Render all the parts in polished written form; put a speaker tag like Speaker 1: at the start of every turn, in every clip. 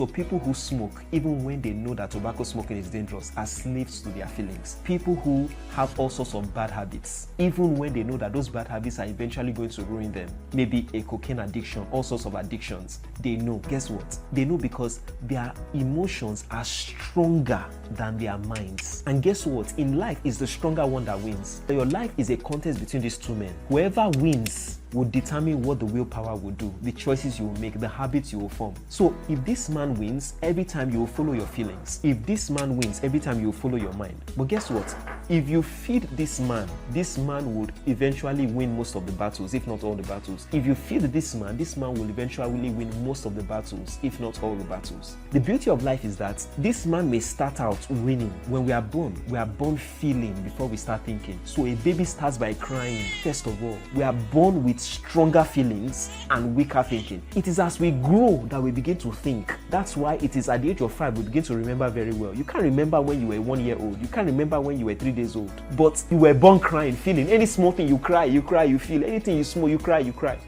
Speaker 1: So people who smoke, even when they know that tobacco smoking is dangerous, are slaves to their feelings. People who have all sorts of bad habits, even when they know that those bad habits are eventually going to ruin them, maybe a cocaine addiction, all sorts of addictions, they know. Guess what? They know because their emotions are stronger than their minds. And guess what? In life, it's the stronger one that wins. So your life is a contest between these two men. Whoever wins will determine what the willpower will do, the choices you will make, the habits you will form. So if this man wins, every time you will follow your feelings. If this man wins, every time you will follow your mind. But guess what? If you feed this man would eventually win most of the battles, if not all the battles. If you feed this man will eventually win most of the battles, if not all the battles. The beauty of life is that this man may start out winning. When we are born feeling before we start thinking. So a baby starts by crying. First of all, we are born with stronger feelings and weaker thinking. It is as we grow that we begin to think. That's why it is at the age of 5 we begin to remember very well. You can't remember when you were 1 year old. You can't remember when you were 3 days old. But you were born crying, feeling. Any small thing you cry, you feel. Anything you smoke, you cry.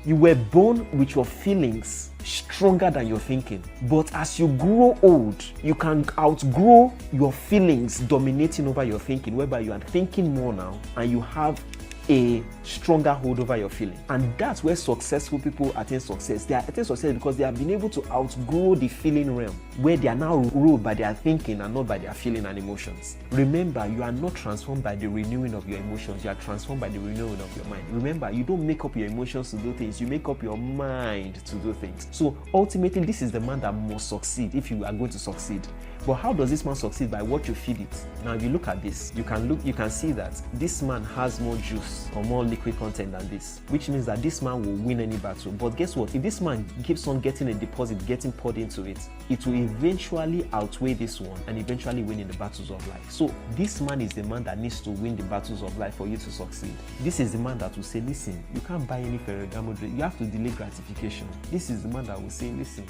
Speaker 1: You were born with your feelings stronger than your thinking. But as you grow old, you can outgrow your feelings dominating over your thinking, whereby you are thinking more now and you have a stronger hold over your feeling. And that's where successful people attain success. They attain success because they have been able to outgrow the feeling realm, where they are now ruled by their thinking and not by their feeling and emotions. Remember, you are not transformed by the renewing of your emotions. You are transformed by the renewing of your mind. Remember, you don't make up your emotions to do things. You make up your mind to do things. So ultimately, this is the man that must succeed if you are going to succeed. But how does this man succeed? By what you feed it. Now, if you look at this, you can see that this man has more juice or more liquid content than this, which means that this man will win any battle. But guess what? If this man keeps on getting a deposit, getting poured into it, it will eventually outweigh this one and eventually win in the battles of life. So this man is the man that needs to win the battles of life for you to succeed. This is the man that will say, listen, you can't buy any Ferragamo drink. You have to delay gratification. This is the man that will say, listen,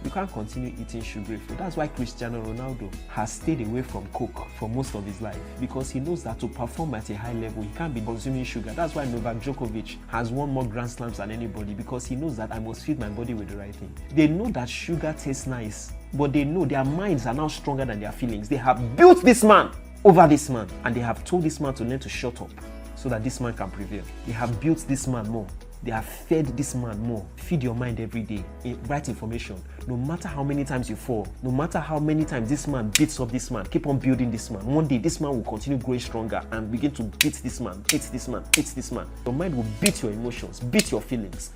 Speaker 1: you can't continue eating sugary food. That's why Cristiano Ronaldo has stayed away from Coke for most of his life, because he knows that to perform at a high level, he can't be consuming sugar. That's why Novak Djokovic has won more Grand Slams than anybody, because he knows that I must feed my body with the right thing. They know that sugar tastes nice, but they know their minds are now stronger than their feelings. They have built this man over this man, and they have told this man to learn to shut up so that this man can prevail. They have built this man more. They have fed this man more. Feed your mind every day. Right information. No matter how many times you fall, no matter how many times this man beats up this man, keep on building this man. One day, this man will continue growing stronger and begin to beat this man, hit this man, hit this man. Your mind will beat your emotions, beat your feelings.